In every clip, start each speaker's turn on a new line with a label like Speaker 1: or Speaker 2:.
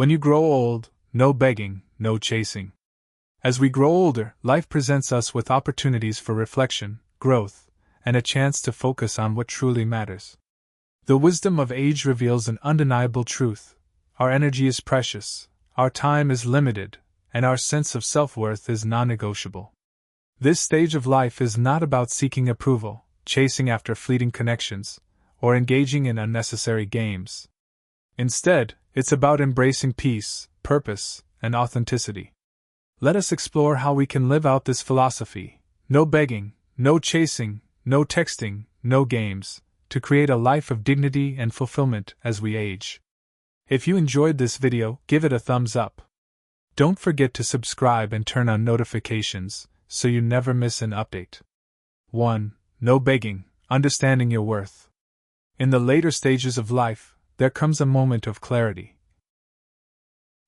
Speaker 1: When you grow old, no begging, no chasing. As we grow older, life presents us with opportunities for reflection, growth, and a chance to focus on what truly matters. The wisdom of age reveals an undeniable truth. Our energy is precious, our time is limited, and our sense of self-worth is non-negotiable. This stage of life is not about seeking approval, chasing after fleeting connections, or engaging in unnecessary games. Instead, it's about embracing peace, purpose, and authenticity. Let us explore how we can live out this philosophy: no begging, no chasing, no texting, no games, to create a life of dignity and fulfillment as we age. If you enjoyed this video, give it a thumbs up. Don't forget to subscribe and turn on notifications so you never miss an update. 1. No begging, understanding your worth. In the later stages of life, there comes a moment of clarity.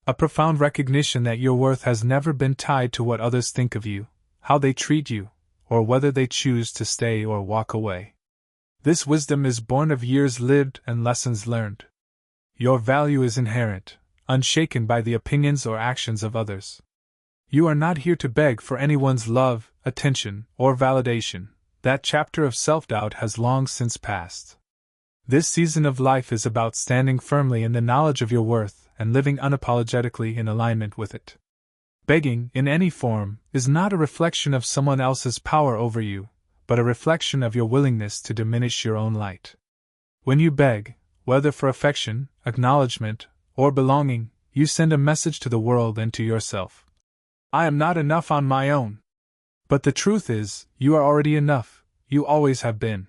Speaker 1: A profound recognition that your worth has never been tied to what others think of you, how they treat you, or whether they choose to stay or walk away. This wisdom is born of years lived and lessons learned. Your value is inherent, unshaken by the opinions or actions of others. You are not here to beg for anyone's love, attention, or validation. That chapter of self-doubt has long since passed. This season of life is about standing firmly in the knowledge of your worth and living unapologetically in alignment with it. Begging, in any form, is not a reflection of someone else's power over you, but a reflection of your willingness to diminish your own light. When you beg, whether for affection, acknowledgement, or belonging, you send a message to the world and to yourself. I am not enough on my own. But the truth is, you are already enough, you always have been.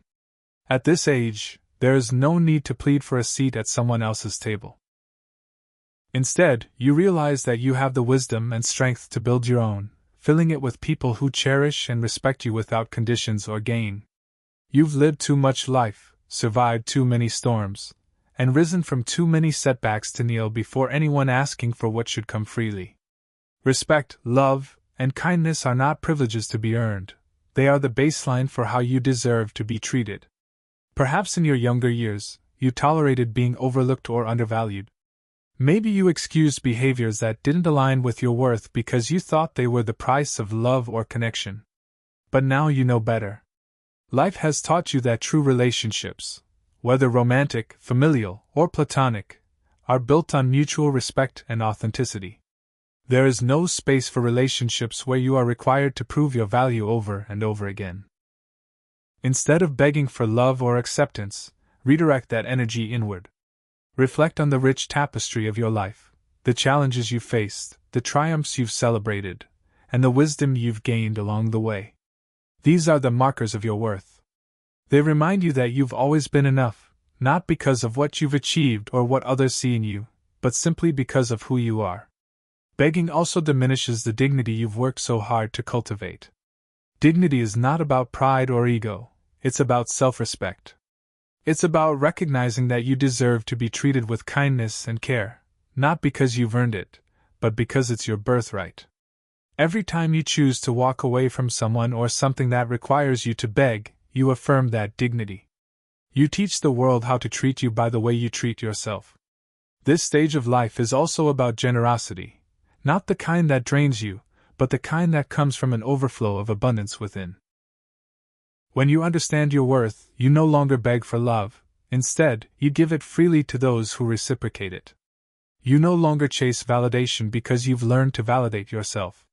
Speaker 1: At this age, there is no need to plead for a seat at someone else's table. Instead, you realize that you have the wisdom and strength to build your own, filling it with people who cherish and respect you without conditions or gain. You've lived too much life, survived too many storms, and risen from too many setbacks to kneel before anyone asking for what should come freely. Respect, love, and kindness are not privileges to be earned, they are the baseline for how you deserve to be treated. Perhaps in your younger years, you tolerated being overlooked or undervalued. Maybe you excused behaviors that didn't align with your worth because you thought they were the price of love or connection. But now you know better. Life has taught you that true relationships, whether romantic, familial, or platonic, are built on mutual respect and authenticity. There is no space for relationships where you are required to prove your value over and over again. Instead of begging for love or acceptance, redirect that energy inward. Reflect on the rich tapestry of your life, the challenges you've faced, the triumphs you've celebrated, and the wisdom you've gained along the way. These are the markers of your worth. They remind you that you've always been enough, not because of what you've achieved or what others see in you, but simply because of who you are. Begging also diminishes the dignity you've worked so hard to cultivate. Dignity is not about pride or ego, it's about self-respect. It's about recognizing that you deserve to be treated with kindness and care, not because you've earned it, but because it's your birthright. Every time you choose to walk away from someone or something that requires you to beg, you affirm that dignity. You teach the world how to treat you by the way you treat yourself. This stage of life is also about generosity, not the kind that drains you, but the kind that comes from an overflow of abundance within. When you understand your worth, you no longer beg for love, instead, you give it freely to those who reciprocate it. You no longer chase validation because you've learned to validate yourself.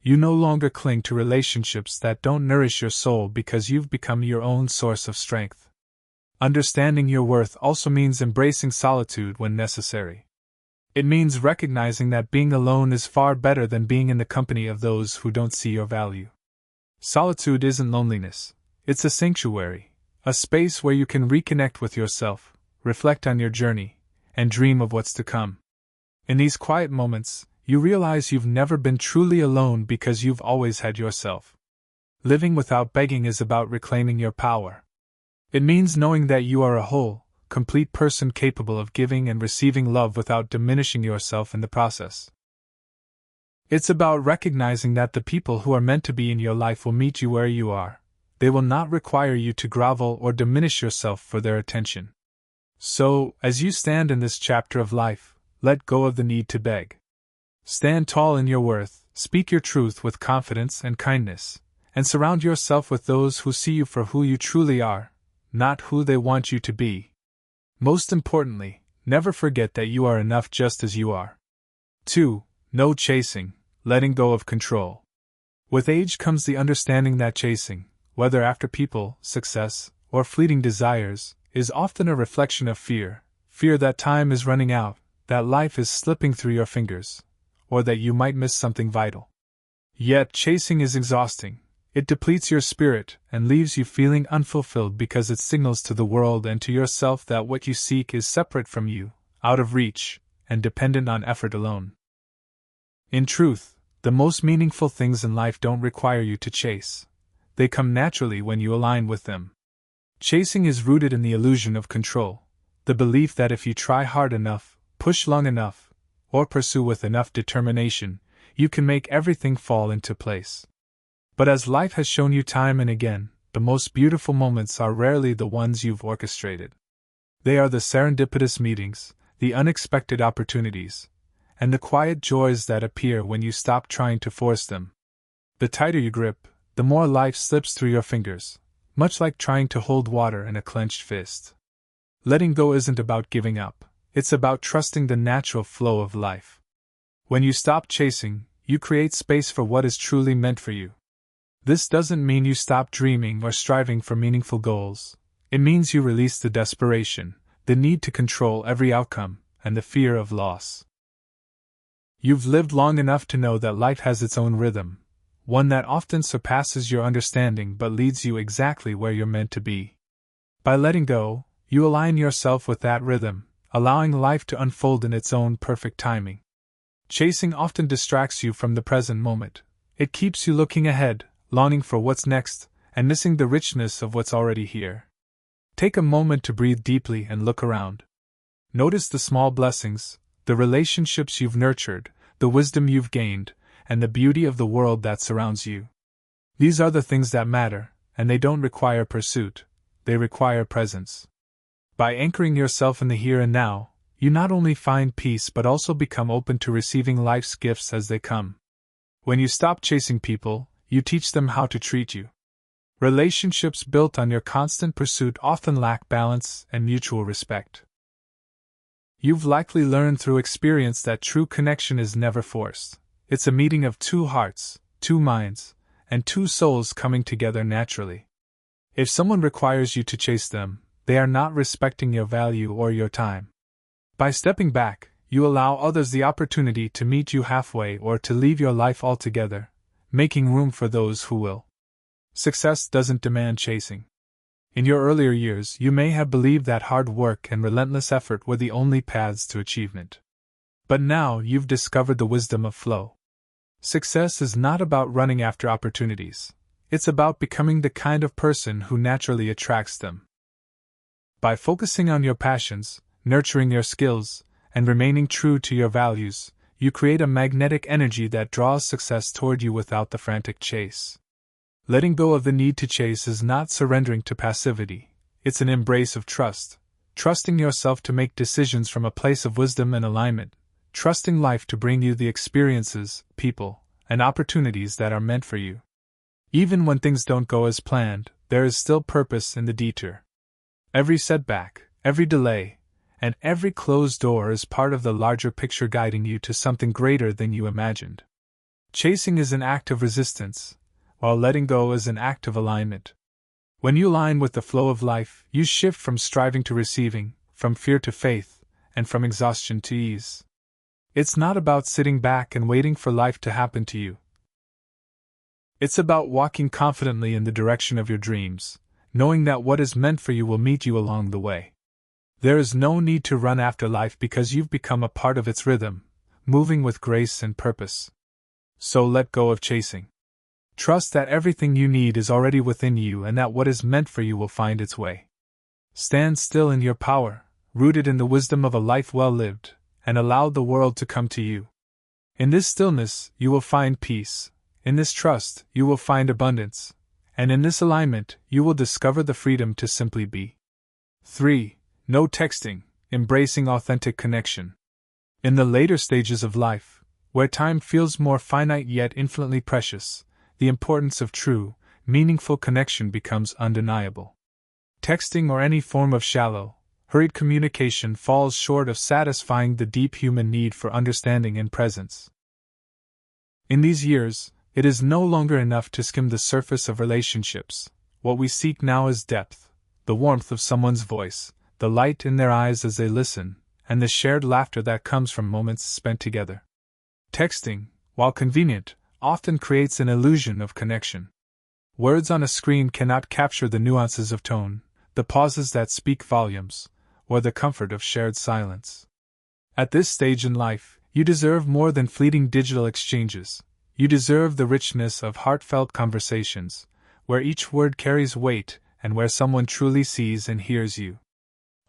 Speaker 1: You no longer cling to relationships that don't nourish your soul because you've become your own source of strength. Understanding your worth also means embracing solitude when necessary. It means recognizing that being alone is far better than being in the company of those who don't see your value. Solitude isn't loneliness. It's a sanctuary, a space where you can reconnect with yourself, reflect on your journey, and dream of what's to come. In these quiet moments, you realize you've never been truly alone because you've always had yourself. Living without begging is about reclaiming your power. It means knowing that you are a whole, complete person capable of giving and receiving love without diminishing yourself in the process. It's about recognizing that the people who are meant to be in your life will meet you where you are. They will not require you to grovel or diminish yourself for their attention. So, as you stand in this chapter of life, let go of the need to beg. Stand tall in your worth, speak your truth with confidence and kindness, and surround yourself with those who see you for who you truly are, not who they want you to be. Most importantly, never forget that you are enough just as you are. 2. No chasing, letting go of control. With age comes the understanding that chasing, whether after people, success, or fleeting desires, is often a reflection of fear that time is running out, that life is slipping through your fingers, or that you might miss something vital. Yet chasing is exhausting. It depletes your spirit and leaves you feeling unfulfilled because it signals to the world and to yourself that what you seek is separate from you, out of reach, and dependent on effort alone. In truth, the most meaningful things in life don't require you to chase. They come naturally when you align with them. Chasing is rooted in the illusion of control, the belief that if you try hard enough, push long enough, or pursue with enough determination, you can make everything fall into place. But as life has shown you time and again, the most beautiful moments are rarely the ones you've orchestrated. They are the serendipitous meetings, the unexpected opportunities, and the quiet joys that appear when you stop trying to force them. The tighter you grip, the more life slips through your fingers, much like trying to hold water in a clenched fist. Letting go isn't about giving up, it's about trusting the natural flow of life. When you stop chasing, you create space for what is truly meant for you. This doesn't mean you stop dreaming or striving for meaningful goals. It means you release the desperation, the need to control every outcome, and the fear of loss. You've lived long enough to know that life has its own rhythm, one that often surpasses your understanding but leads you exactly where you're meant to be. By letting go, you align yourself with that rhythm, allowing life to unfold in its own perfect timing. Chasing often distracts you from the present moment. It keeps you looking ahead, longing for what's next, and missing the richness of what's already here. Take a moment to breathe deeply and look around. Notice the small blessings, the relationships you've nurtured, the wisdom you've gained, and the beauty of the world that surrounds you. These are the things that matter, and they don't require pursuit, they require presence. By anchoring yourself in the here and now, you not only find peace but also become open to receiving life's gifts as they come. When you stop chasing people, you teach them how to treat you. Relationships built on your constant pursuit often lack balance and mutual respect. You've likely learned through experience that true connection is never forced. It's a meeting of two hearts, two minds, and two souls coming together naturally. If someone requires you to chase them, they are not respecting your value or your time. By stepping back, you allow others the opportunity to meet you halfway or to leave your life altogether, making room for those who will. Success doesn't demand chasing. In your earlier years, you may have believed that hard work and relentless effort were the only paths to achievement. But now you've discovered the wisdom of flow. Success is not about running after opportunities. It's about becoming the kind of person who naturally attracts them. By focusing on your passions, nurturing your skills, and remaining true to your values, you create a magnetic energy that draws success toward you without the frantic chase. Letting go of the need to chase is not surrendering to passivity, it's an embrace of trust, trusting yourself to make decisions from a place of wisdom and alignment, trusting life to bring you the experiences, people, and opportunities that are meant for you. Even when things don't go as planned, there is still purpose in the detour. Every setback, every delay, and every closed door is part of the larger picture guiding you to something greater than you imagined. Chasing is an act of resistance, while letting go is an act of alignment. When you align with the flow of life, you shift from striving to receiving, from fear to faith, and from exhaustion to ease. It's not about sitting back and waiting for life to happen to you. It's about walking confidently in the direction of your dreams, knowing that what is meant for you will meet you along the way. There is no need to run after life because you've become a part of its rhythm, moving with grace and purpose. So let go of chasing. Trust that everything you need is already within you and that what is meant for you will find its way. Stand still in your power, rooted in the wisdom of a life well lived, and allow the world to come to you. In this stillness, you will find peace. In this trust, you will find abundance. And in this alignment, you will discover the freedom to simply be. 3. No texting, embracing authentic connection. In the later stages of life, where time feels more finite yet infinitely precious, the importance of true, meaningful connection becomes undeniable. Texting or any form of shallow, hurried communication falls short of satisfying the deep human need for understanding and presence. In these years, it is no longer enough to skim the surface of relationships. What we seek now is depth, the warmth of someone's voice, the light in their eyes as they listen, and the shared laughter that comes from moments spent together. Texting, while convenient, often creates an illusion of connection. Words on a screen cannot capture the nuances of tone, the pauses that speak volumes, or the comfort of shared silence. At this stage in life, you deserve more than fleeting digital exchanges. You deserve the richness of heartfelt conversations, where each word carries weight and where someone truly sees and hears you.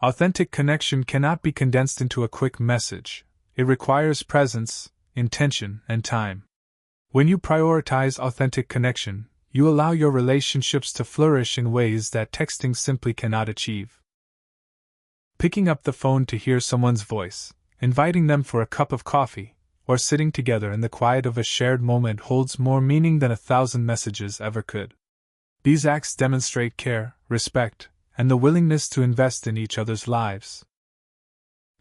Speaker 1: Authentic connection cannot be condensed into a quick message. It requires presence, intention, and time. When you prioritize authentic connection, you allow your relationships to flourish in ways that texting simply cannot achieve. Picking up the phone to hear someone's voice, inviting them for a cup of coffee, or sitting together in the quiet of a shared moment holds more meaning than 1,000 messages ever could. These acts demonstrate care, respect, and the willingness to invest in each other's lives.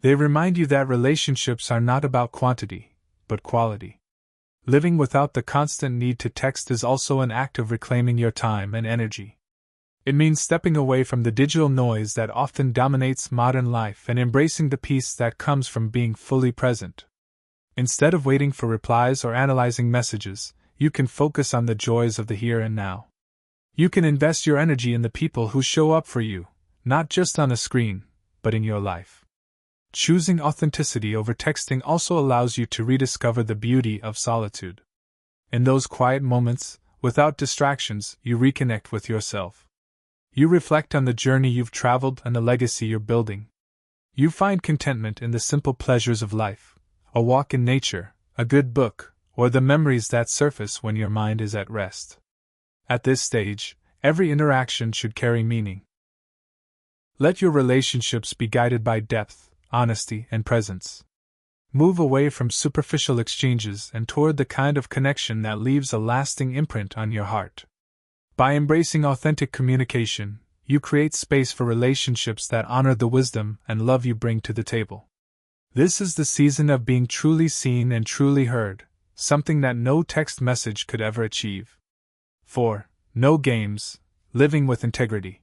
Speaker 1: They remind you that relationships are not about quantity, but quality. Living without the constant need to text is also an act of reclaiming your time and energy. It means stepping away from the digital noise that often dominates modern life and embracing the peace that comes from being fully present. Instead of waiting for replies or analyzing messages, you can focus on the joys of the here and now. You can invest your energy in the people who show up for you, not just on a screen, but in your life. Choosing authenticity over texting also allows you to rediscover the beauty of solitude. In those quiet moments, without distractions, you reconnect with yourself. You reflect on the journey you've traveled and the legacy you're building. You find contentment in the simple pleasures of life, a walk in nature, a good book, or the memories that surface when your mind is at rest. At this stage, every interaction should carry meaning. Let your relationships be guided by depth, honesty, and presence. Move away from superficial exchanges and toward the kind of connection that leaves a lasting imprint on your heart. By embracing authentic communication, you create space for relationships that honor the wisdom and love you bring to the table. This is the season of being truly seen and truly heard, something that no text message could ever achieve. 4. No games, living with integrity.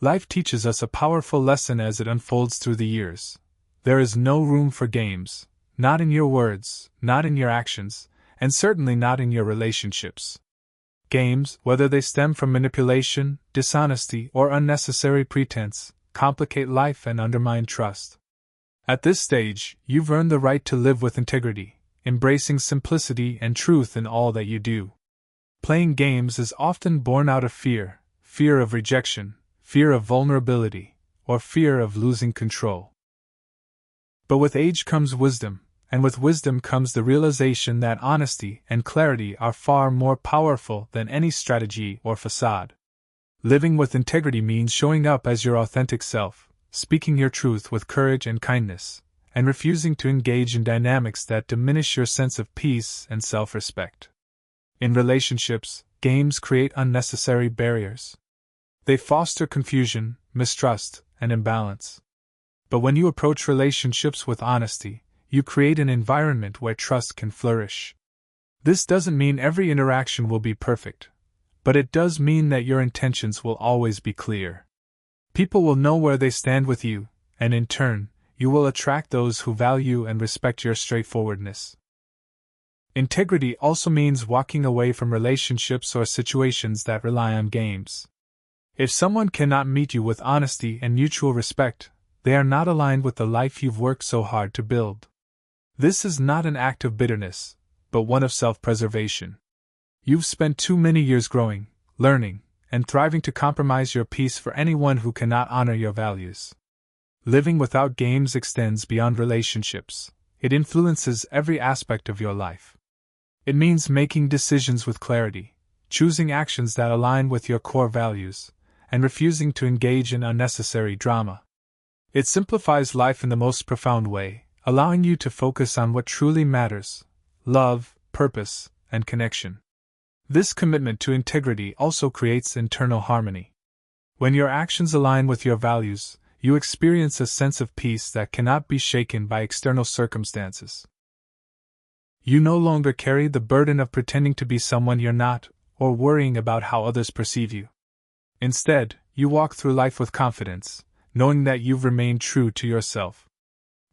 Speaker 1: Life teaches us a powerful lesson as it unfolds through the years. There is no room for games, not in your words, not in your actions, and certainly not in your relationships. Games, whether they stem from manipulation, dishonesty, or unnecessary pretense, complicate life and undermine trust. At this stage, you've earned the right to live with integrity, embracing simplicity and truth in all that you do. Playing games is often born out of fear of rejection, fear of vulnerability, or fear of losing control. But with age comes wisdom, and with wisdom comes the realization that honesty and clarity are far more powerful than any strategy or facade. Living with integrity means showing up as your authentic self, speaking your truth with courage and kindness, and refusing to engage in dynamics that diminish your sense of peace and self-respect. In relationships, games create unnecessary barriers. They foster confusion, mistrust, and imbalance. But when you approach relationships with honesty, you create an environment where trust can flourish. This doesn't mean every interaction will be perfect, but it does mean that your intentions will always be clear. People will know where they stand with you, and in turn, you will attract those who value and respect your straightforwardness. Integrity also means walking away from relationships or situations that rely on games. If someone cannot meet you with honesty and mutual respect, they are not aligned with the life you've worked so hard to build. This is not an act of bitterness, but one of self-preservation. You've spent too many years growing, learning, and thriving to compromise your peace for anyone who cannot honor your values. Living without games extends beyond relationships. It influences every aspect of your life. It means making decisions with clarity, choosing actions that align with your core values, and refusing to engage in unnecessary drama. It simplifies life in the most profound way, allowing you to focus on what truly matters: love, purpose, and connection. This commitment to integrity also creates internal harmony. When your actions align with your values, you experience a sense of peace that cannot be shaken by external circumstances. You no longer carry the burden of pretending to be someone you're not, or worrying about how others perceive you. Instead, you walk through life with confidence, knowing that you've remained true to yourself.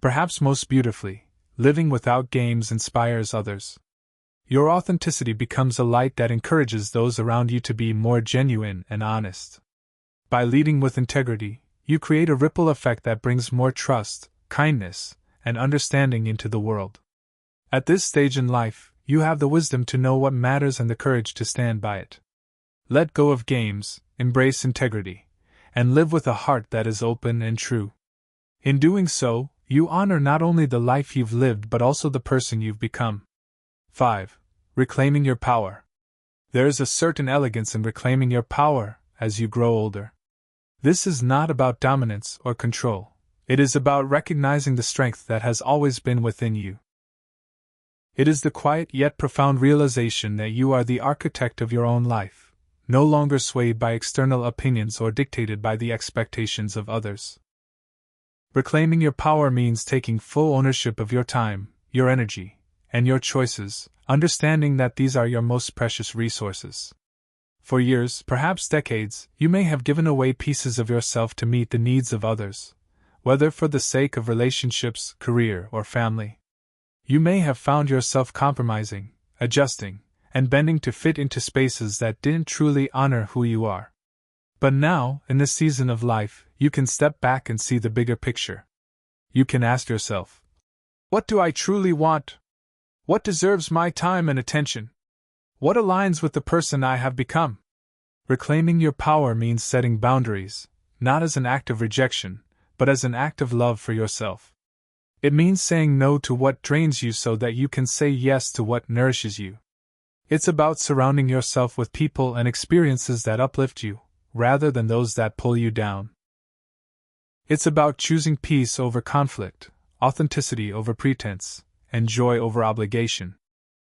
Speaker 1: Perhaps most beautifully, living without games inspires others. Your authenticity becomes a light that encourages those around you to be more genuine and honest. By leading with integrity, you create a ripple effect that brings more trust, kindness, and understanding into the world. At this stage in life, you have the wisdom to know what matters and the courage to stand by it. Let go of games, embrace integrity, and live with a heart that is open and true. In doing so, you honor not only the life you've lived but also the person you've become. 5. Reclaiming your power. There is a certain elegance in reclaiming your power as you grow older. This is not about dominance or control. It is about recognizing the strength that has always been within you. It is the quiet yet profound realization that you are the architect of your own life, no longer swayed by external opinions or dictated by the expectations of others. Reclaiming your power means taking full ownership of your time, your energy, and your choices, understanding that these are your most precious resources. For years, perhaps decades, you may have given away pieces of yourself to meet the needs of others, whether for the sake of relationships, career, or family. You may have found yourself compromising, adjusting, and bending to fit into spaces that didn't truly honor who you are. But now, in this season of life, you can step back and see the bigger picture. You can ask yourself, what do I truly want? What deserves my time and attention? What aligns with the person I have become? Reclaiming your power means setting boundaries, not as an act of rejection, but as an act of love for yourself. It means saying no to what drains you so that you can say yes to what nourishes you. It's about surrounding yourself with people and experiences that uplift you, rather than those that pull you down. It's about choosing peace over conflict, authenticity over pretense, and joy over obligation.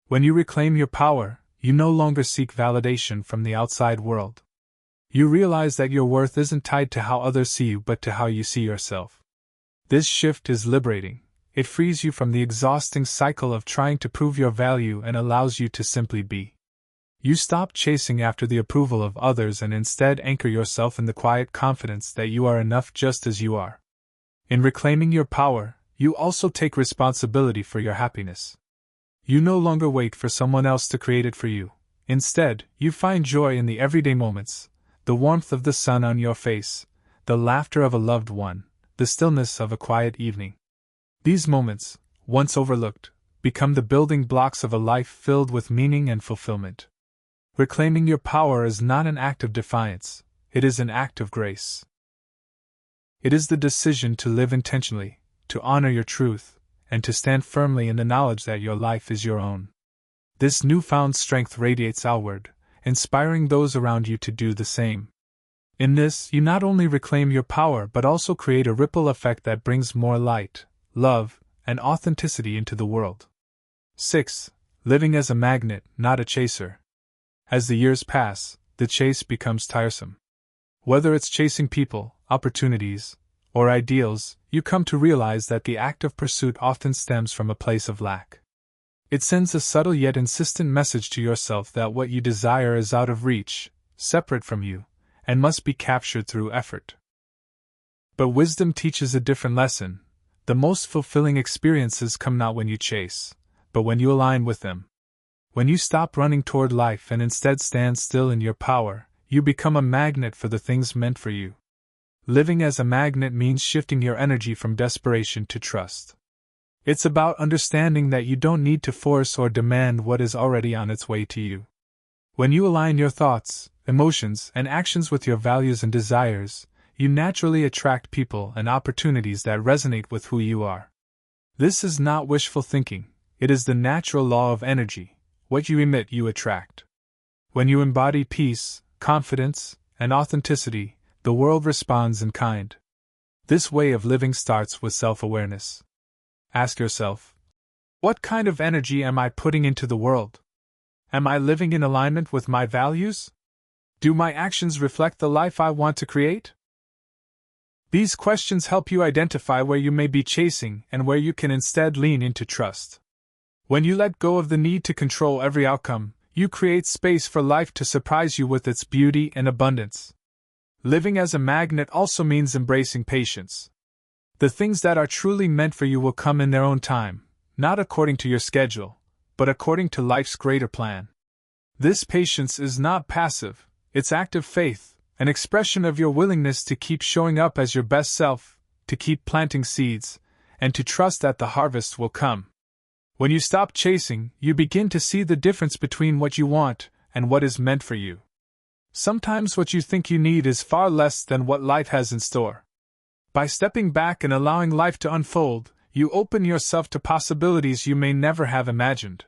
Speaker 1: When you reclaim your power, you no longer seek validation from the outside world. You realize that your worth isn't tied to how others see you but to how you see yourself. This shift is liberating. It frees you from the exhausting cycle of trying to prove your value and allows you to simply be. You stop chasing after the approval of others and instead anchor yourself in the quiet confidence that you are enough just as you are. In reclaiming your power, you also take responsibility for your happiness. You no longer wait for someone else to create it for you. Instead, you find joy in the everyday moments, the warmth of the sun on your face, the laughter of a loved one, the stillness of a quiet evening. These moments, once overlooked, become the building blocks of a life filled with meaning and fulfillment. Reclaiming your power is not an act of defiance, it is an act of grace. It is the decision to live intentionally, to honor your truth, and to stand firmly in the knowledge that your life is your own. This newfound strength radiates outward, inspiring those around you to do the same. In this, you not only reclaim your power but also create a ripple effect that brings more light, love, and authenticity into the world. 6. Living as a magnet, not a chaser. As the years pass, the chase becomes tiresome. Whether it's chasing people, opportunities, or ideals, you come to realize that the act of pursuit often stems from a place of lack. It sends a subtle yet insistent message to yourself that what you desire is out of reach, separate from you, and must be captured through effort. But wisdom teaches a different lesson. The most fulfilling experiences come not when you chase, but when you align with them. When you stop running toward life and instead stand still in your power, you become a magnet for the things meant for you. Living as a magnet means shifting your energy from desperation to trust. It's about understanding that you don't need to force or demand what is already on its way to you. When you align your thoughts, emotions, and actions with your values and desires, you naturally attract people and opportunities that resonate with who you are. This is not wishful thinking, it is the natural law of energy. What you emit, you attract. When you embody peace, confidence, and authenticity, the world responds in kind. This way of living starts with self-awareness. Ask yourself, what kind of energy am I putting into the world? Am I living in alignment with my values? Do my actions reflect the life I want to create? These questions help you identify where you may be chasing and where you can instead lean into trust. When you let go of the need to control every outcome, you create space for life to surprise you with its beauty and abundance. Living as a magnet also means embracing patience. The things that are truly meant for you will come in their own time, not according to your schedule, but according to life's greater plan. This patience is not passive, it's active faith, an expression of your willingness to keep showing up as your best self, to keep planting seeds, and to trust that the harvest will come. When you stop chasing, you begin to see the difference between what you want and what is meant for you. Sometimes what you think you need is far less than what life has in store. By stepping back and allowing life to unfold, you open yourself to possibilities you may never have imagined.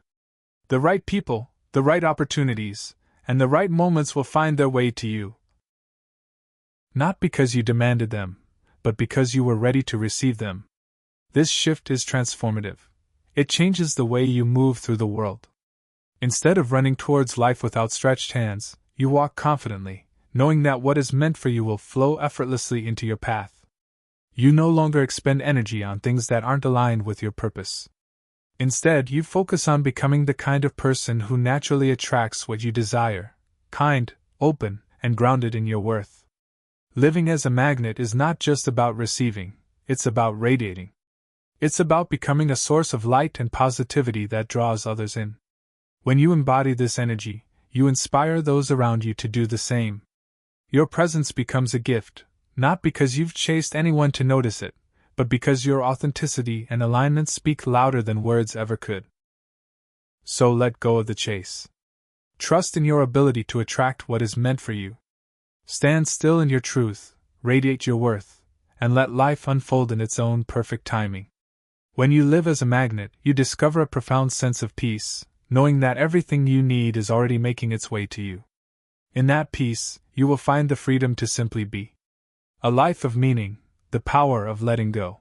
Speaker 1: The right people, the right opportunities, and the right moments will find their way to you. Not because you demanded them, but because you were ready to receive them. This shift is transformative. It changes the way you move through the world. Instead of running towards life with outstretched hands, you walk confidently, knowing that what is meant for you will flow effortlessly into your path. You no longer expend energy on things that aren't aligned with your purpose. Instead, you focus on becoming the kind of person who naturally attracts what you desire, kind, open, and grounded in your worth. Living as a magnet is not just about receiving, it's about radiating. It's about becoming a source of light and positivity that draws others in. When you embody this energy, you inspire those around you to do the same. Your presence becomes a gift, not because you've chased anyone to notice it, but because your authenticity and alignment speak louder than words ever could. So let go of the chase. Trust in your ability to attract what is meant for you. Stand still in your truth, radiate your worth, and let life unfold in its own perfect timing. When you live as a magnet, you discover a profound sense of peace, knowing that everything you need is already making its way to you. In that peace, you will find the freedom to simply be. A life of meaning, the power of letting go.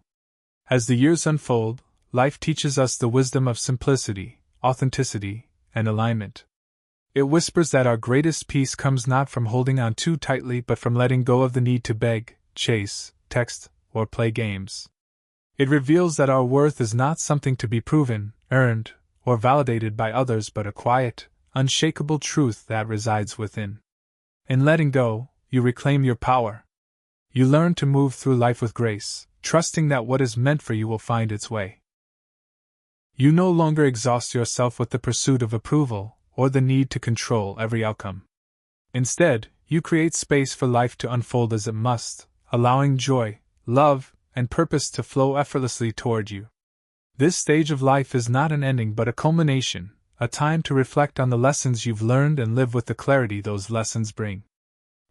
Speaker 1: As the years unfold, life teaches us the wisdom of simplicity, authenticity, and alignment. It whispers that our greatest peace comes not from holding on too tightly but from letting go of the need to beg, chase, text, or play games. It reveals that our worth is not something to be proven, earned, or validated by others but a quiet, unshakable truth that resides within. In letting go, you reclaim your power. You learn to move through life with grace, trusting that what is meant for you will find its way. You no longer exhaust yourself with the pursuit of approval or the need to control every outcome. Instead, you create space for life to unfold as it must, allowing joy, love, and purpose to flow effortlessly toward you. This stage of life is not an ending but a culmination, a time to reflect on the lessons you've learned and live with the clarity those lessons bring.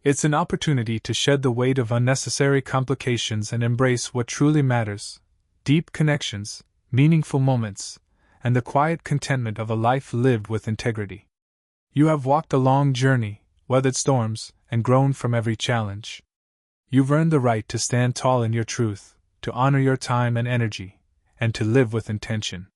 Speaker 1: It's an opportunity to shed the weight of unnecessary complications and embrace what truly matters: deep connections, meaningful moments, and the quiet contentment of a life lived with integrity. You have walked a long journey, weathered storms, and grown from every challenge. You've earned the right to stand tall in your truth, to honor your time and energy, and to live with intention.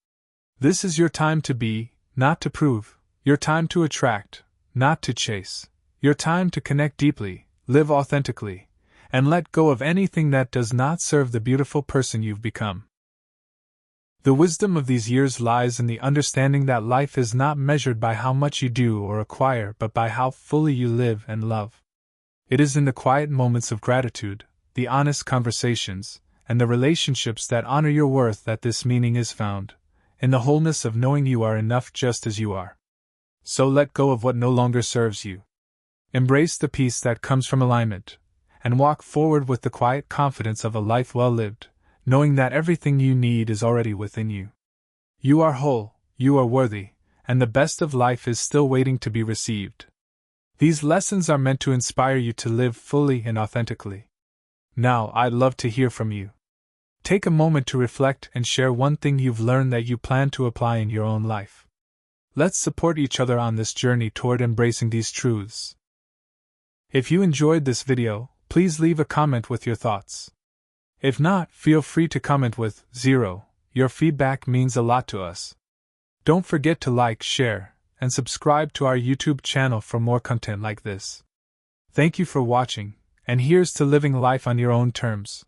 Speaker 1: This is your time to be, not to prove, your time to attract, not to chase, your time to connect deeply, live authentically, and let go of anything that does not serve the beautiful person you've become. The wisdom of these years lies in the understanding that life is not measured by how much you do or acquire but by how fully you live and love. It is in the quiet moments of gratitude, the honest conversations, and the relationships that honor your worth that this meaning is found, in the wholeness of knowing you are enough just as you are. So let go of what no longer serves you. Embrace the peace that comes from alignment, and walk forward with the quiet confidence of a life well lived, knowing that everything you need is already within you. You are whole, you are worthy, and the best of life is still waiting to be received. These lessons are meant to inspire you to live fully and authentically. Now, I'd love to hear from you. Take a moment to reflect and share one thing you've learned that you plan to apply in your own life. Let's support each other on this journey toward embracing these truths. If you enjoyed this video, please leave a comment with your thoughts. If not, feel free to comment with 0 Your feedback means a lot to us. Don't forget to like, share, and subscribe to our YouTube channel for more content like this. Thank you for watching, and here's to living life on your own terms.